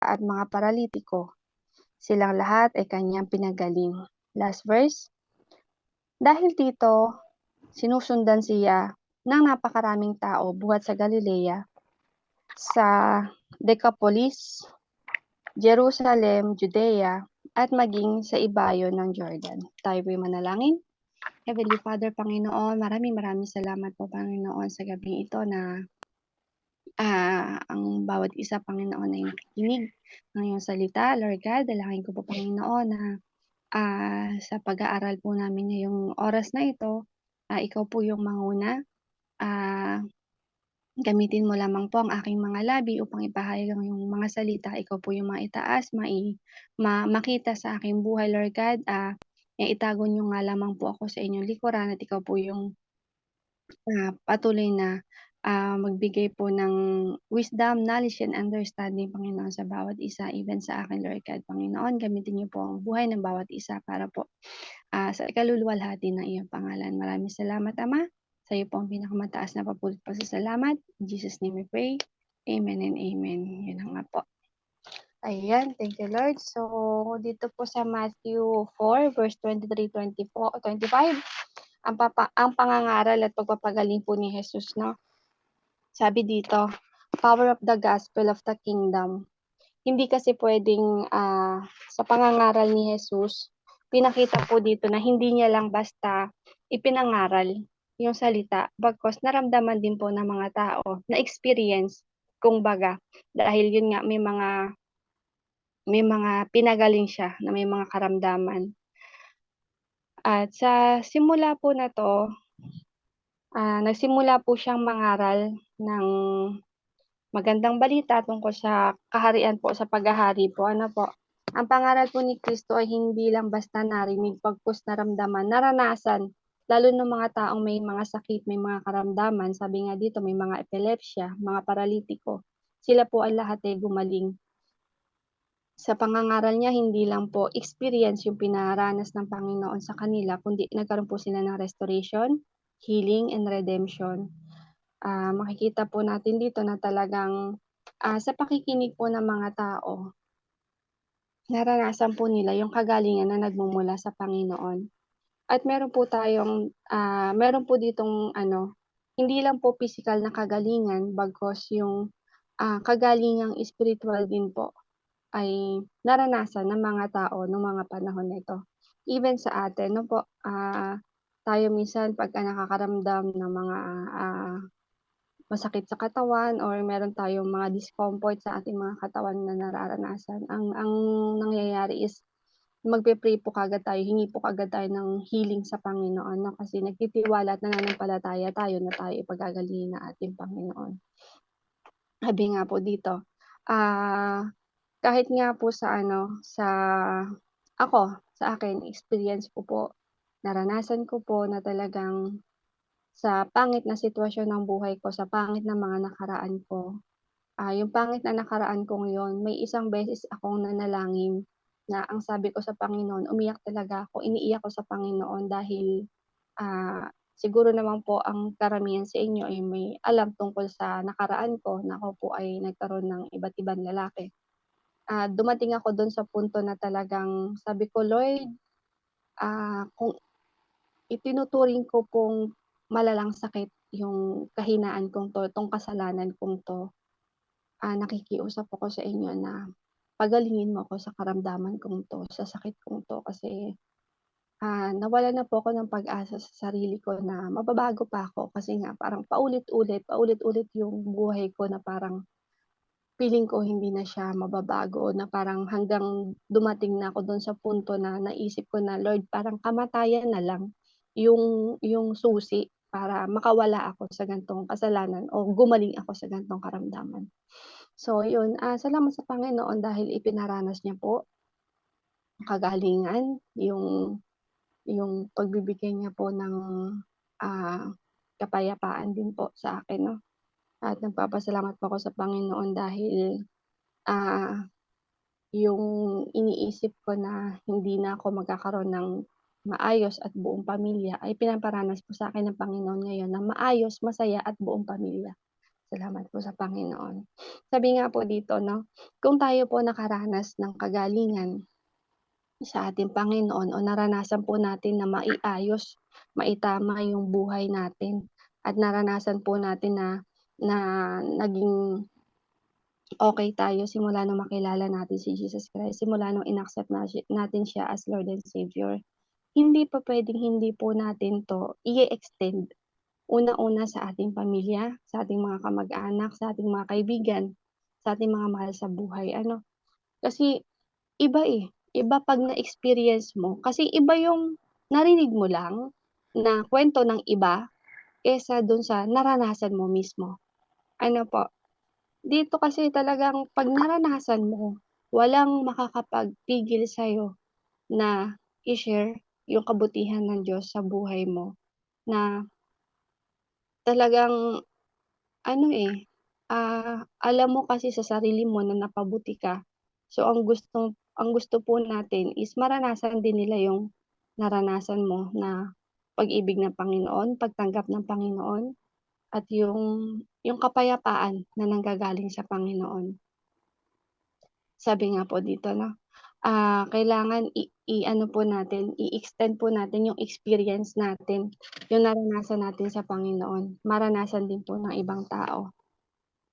at mga paralitiko. Silang lahat ay kanyang pinagaling. Last verse. Dahil dito, sinusundan siya ng napakaraming tao buhat sa Galilea, sa Decapolis, Jerusalem, Judea, at maging sa ibayo ng Jordan. Tayo po'y manalangin. Heavenly Father, Panginoon, maraming salamat po, Panginoon, sa gabing ito na ang bawat isa, Panginoon, ay nakikinig ng iyong salita. Lord God, dalangin ko po, Panginoon, na sa pag-aaral po namin ngayong oras na ito, ikaw po yung manguna. Gamitin mo lamang po ang aking mga labi upang ipahayag ang iyong mga salita. Ikaw po yung maitaas, makita sa aking buhay, Lord God. Itago niyo nga lamang po ako sa inyong likuran at ikaw po yung patuloy na magbigay po ng wisdom, knowledge, and understanding, Panginoon, sa bawat isa, even sa akin, Lord God. Panginoon, gamitin niyo po ang buhay ng bawat isa para po sa ikaluluwalhati ng iyong pangalan. Maraming salamat, Ama. Sa iyo po ang pinakamataas na papuri at pasasalamat. In Jesus' name we pray. Amen and amen. Yun na nga po. Ayan, thank you, Lord. So, dito po sa Matthew 4, verse 23-25, ang pangangaral at pagpapagaling po ni Jesus, no? Sabi dito, power of the gospel of the kingdom. Hindi kasi pwedeng sa pangangaral ni Jesus, pinakita po dito na hindi niya lang basta ipinangaral yung salita, bagkus naramdaman din po ng mga tao, na experience, kumbaga, dahil yun nga may mga pinagaling siya na may mga karamdaman. At sa simula po na to, nagsimula po siyang mangaral ng magandang balita tungkol sa kaharian po, sa paghahari po. Ano po? Ang pangaral po ni Kristo ay hindi lang basta narinig, pagkus naramdaman, naranasan, lalo ng mga taong may mga sakit, may mga karamdaman. Sabi nga dito, may mga epilepsya, mga paralitiko. Sila po ay lahat ay gumaling. Sa pangangaral niya, hindi lang po experience yung pinaranas ng Panginoon sa kanila, kundi nagkaroon po sila ng restoration, healing, and redemption. Makikita po natin dito na talagang sa pakikinig po ng mga tao, naranasan po nila yung kagalingan na nagmumula sa Panginoon. At meron po ditong hindi lang po physical na kagalingan, bagkus yung kagalingang spiritual din po ay naranasan ng mga tao noong mga panahon na ito. Even sa atin, no po, tayo minsan pagka nakakaramdam ng mga masakit sa katawan or meron tayong mga discomfort sa ating mga katawan na nararanasan, ang nangyayari is magpe-pray po kaagad tayo, hingi po kaagad tayo ng healing sa Panginoon, no? Kasi nagtitiwala at nananampalataya tayo na tayo ipagagalingin ng ating Panginoon. Sabi nga po dito, kahit nga po sa sa akin, experience ko po, naranasan ko po na talagang sa pangit na sitwasyon ng buhay ko, sa pangit na mga nakaraan ko, yung pangit na nakaraan kong yun, may isang beses akong nanalangin na ang sabi ko sa Panginoon, umiyak talaga ako, iniiyak ko sa Panginoon dahil siguro naman po ang karamihan sa inyo ay may alam tungkol sa nakaraan ko na ako po ay nagkaroon ng iba't ibang lalaki. Dumating ako dun sa punto na talagang sabi ko, Lord, kung itinuturing ko pong malalang sakit yung kahinaan kong 'to, 'tong kasalanan kong 'to, nakikiusap ako sa inyo na pagalingin mo ako sa karamdaman kong 'to, sa sakit kong 'to. Kasi, nawalan na po ako ng pag-asa sa sarili ko na mababago pa ako kasi nga parang paulit-ulit yung buhay ko na parang feeling ko hindi na siya mababago, na parang hanggang dumating na ako dun sa punto na naisip ko na, Lord, parang kamatayan na lang yung susi para makawala ako sa ganitong kasalanan o gumaling ako sa ganitong karamdaman. So yun, salamat sa Panginoon dahil ipinaranas niya po ang kagalingan, yung pagbibigay niya po ng kapayapaan din po sa akin, 'no. At nagpapasalamat po ako sa Panginoon dahil yung iniisip ko na hindi na ako magkakaroon ng maayos at buong pamilya ay pinaparanas po sa akin ng Panginoon ngayon na maayos, masaya at buong pamilya. Salamat po sa Panginoon. Sabi nga po dito 'no, kung tayo po nakaranas ng kagalingan sa ating Panginoon o naranasan po natin na maiayos, maitama yung buhay natin at naranasan po natin na na naging okey tayo simula nung makilala natin si Jesus Christ, simula nung in-accept natin siya as Lord and Savior. Hindi pa puwedeng hindi po natin 'to i-e-extend. Unang-una sa ating pamilya, sa ating mga kamag-anak, sa ating mga kaibigan, sa ating mga mahal sa buhay ano. Kasi iba, iba 'pag na-experience mo kasi iba yung narinig mo lang na kuwento ng iba kaysa dun sa naranasan mo mismo, ano po. Dito kasi talagang 'pag naranasan mo, walang makakapagpigil sa'yo na i-share yung kabutihan ng Diyos sa buhay mo na talagang ano, alam mo kasi sa sarili mo na napabuti ka. So, ang gusto po natin is maranasan din nila yung naranasan mo na pag-ibig ng Panginoon, pagtanggap ng Panginoon, at yung kapayapaan na nanggagaling sa Panginoon. Sabi nga po dito 'no, kailangan i-ano po natin, i-extend po natin yung experience natin, yung naranasan natin sa Panginoon, maranasan din po ng ibang tao.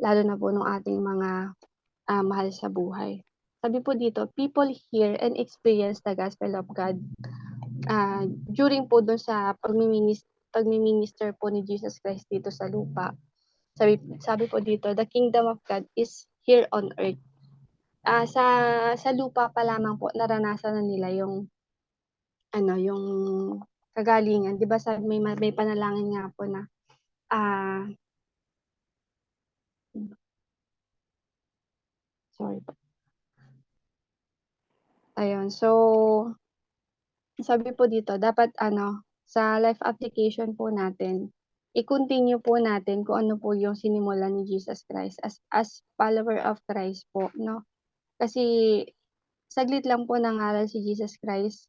Lalo na po nung ating mga, mahal sa buhay. Sabi po dito, people hear and experience the gospel of God, during po dun sa pagmi-minister po ni Jesus Christ dito sa lupa. Sabi sabi po dito, "The kingdom of God is here on earth." Sa lupa pa lamang po naranasan na nila yung ano, yung kagalingan. 'Di ba may panalangin nga po na, ah, sorry po, ayun. So sabi po dito dapat ano, sa life application po natin, i-continue po natin kung ano po yung sinimulan ni Jesus Christ as follower of Christ po 'no. Kasi saglit lang po nangaral si Jesus Christ,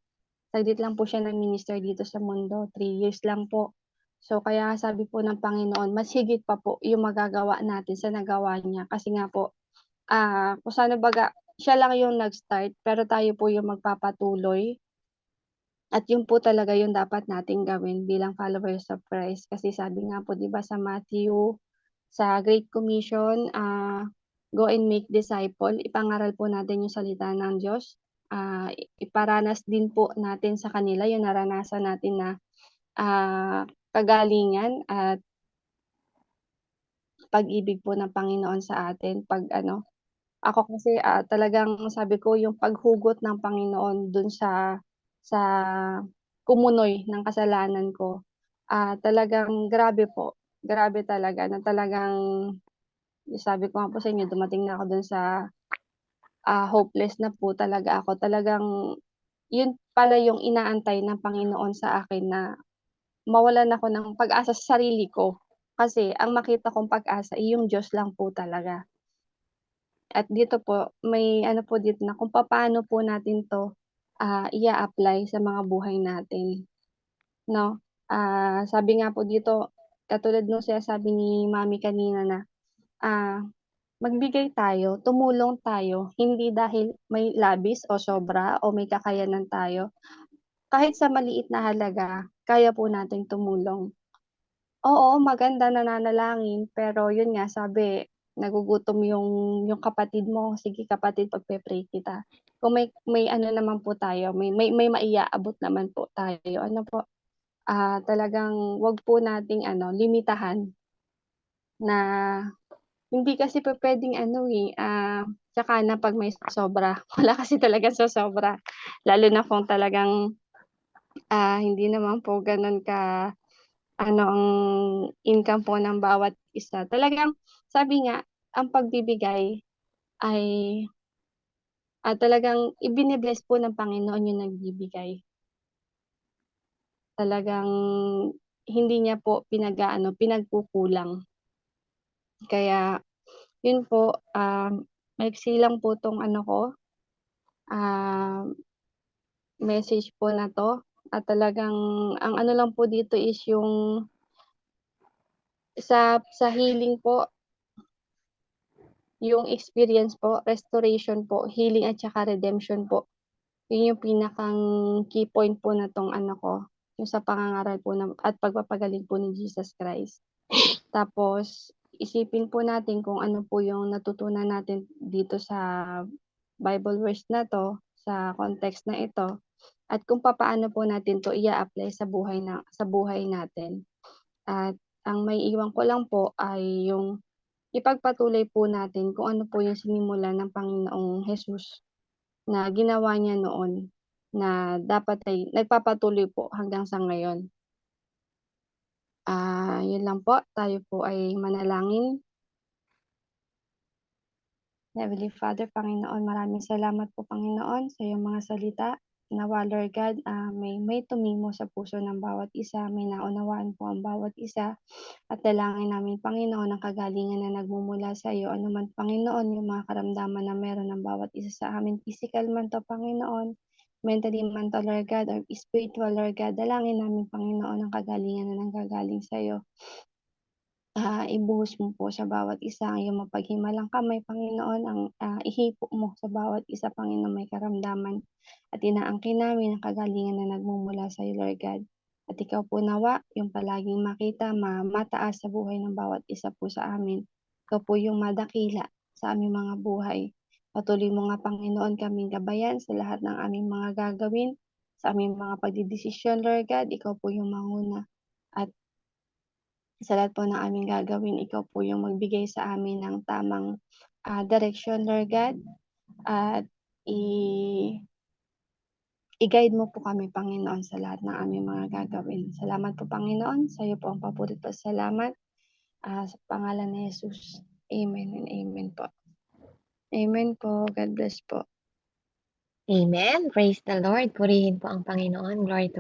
saglit lang po siya nag-minister dito sa mundo, 3 years lang po. So kaya sabi po ng Panginoon mas higit pa po yung magagawa natin sa nagawa niya kasi nga po, kung saan baga siya lang yung nag-start pero tayo po yung magpapatuloy. At yun po talaga yung dapat nating gawin bilang followers of Christ kasi sabi nga po 'di ba sa Matthew, sa Great Commission, "Go and make disciple." Ipangaral po natin yung salita ng Diyos, iparanas din po natin sa kanila yung naranasan natin na, kagalingan at pag-ibig po ng Panginoon sa atin 'pag ano, ako kasi, talagang sabi ko yung paghugot ng Panginoon dun sa kumunoy ng kasalanan ko, talagang grabe po, grabe talaga na talagang sabi ko nga po sa inyo dumating na ako dun sa, hopeless na po talaga ako. Talagang yun pala yung inaantay ng Panginoon sa akin na mawalan ako ng pag-asa sa sarili ko. Kasi ang makita kong pag-asa, yung Diyos lang po talaga. At dito po may ano po dito na kung papaano po natin 'to, ia-apply sa mga buhay natin 'no. Sabi nga po dito katulad nung sinasabi ni mami kanina na, ah, magbigay tayo, tumulong tayo, hindi dahil may labis o sobra o may kakayanan tayo. Kahit sa maliit na halaga kaya po nating tumulong. Oo, maganda nananalangin, pero yun nga sabi, nagugutom yung kapatid mo, sige kapatid pagpe-pray kita. Kung may ano naman po tayo, may maiaabot naman po tayo, ano po, talagang wag po nating ano, limitahan na hindi kasi pupuwedeng ano, tsaka na 'pag may sobra, wala kasi talagang sosobra. Lalo na kung talagang, hindi naman po gano'n ka ano ang income po ng bawat isa. Talagang sabi nga, ang pagbibigay ay, talagang ibine-bless po ng Panginoon yung nagbibigay. Talagang hindi niya po pinag-aano, pinagkukulang. Kaya yun po, maiksi lang po 'tong ano ko, ah, message po na 'to at talagang ang ano lang po dito is yung sa healing po. yung experience po, restoration po, healing at saka redemption po. Yun yung pinakang key point po na 'tong ano ko, yung sa pangangaral po at pagpapagaling po ni Jesus Christ. Tapos isipin po natin kung ano po yung natutunan natin dito sa Bible verse na 'to, sa context na ito, at kung papaano po natin 'to ia-apply sa buhay natin. At ang maiiwan ko lang po ay yung ipagpatuloy po natin kung ano po yung sinimulan ng Panginoong Hesus na ginawa niya noon, na dapat ay nagpapatuloy po hanggang sa ngayon. Yun lang po, tayo po ay manalangin. Heavenly Father, Panginoon, maraming salamat po, Panginoon, sa iyong mga salita. Nawa, Lord God, may tumimo sa puso ng bawat isa, may naunawaan po ang bawat isa. At dalangin namin, Panginoon, ang kagalingan na nagmumula sa iyo. Ano man, Panginoon, yung mga karamdaman na meron ng bawat isa sa amin, physical man 'to, Panginoon, mentally man 'to, Lord God, or spiritual, Lord God, dalangin namin, Panginoon, ang kagalingan na nanggagaling sa iyo. Ibuhos mo po sa bawat isa ang iyong mapaghimalang kamay, Panginoon, ang ihipo mo sa bawat isa, Panginoon, may karamdaman. At inaangkin namin ang kagalingan na nagmumula sa iyo, Lord God. At ikaw po nawa, yung palaging makita, mataas sa buhay ng bawat isa po sa amin. Ikaw po yung madakila sa aming mga buhay. Patuloy mo nga, Panginoon, kaming gabayan sa lahat ng aming mga gagawin, sa aming mga pagdedesisyon, Lord God. Ikaw po yung manguna. At sa lahat po ng aming gagawin, ikaw po yung magbigay sa amin ng tamang direksyon, Lord God, at i i-guide mo po kami, Panginoon, sa lahat ng aming mga gagawin. Salamat po, Panginoon. Sa iyo po ang papuri at pasasalamat, sa pangalan ni Jesus. Amen and amen po. Amen po. God bless po. Amen. Praise the Lord. Purihin po ang Panginoon. Glory to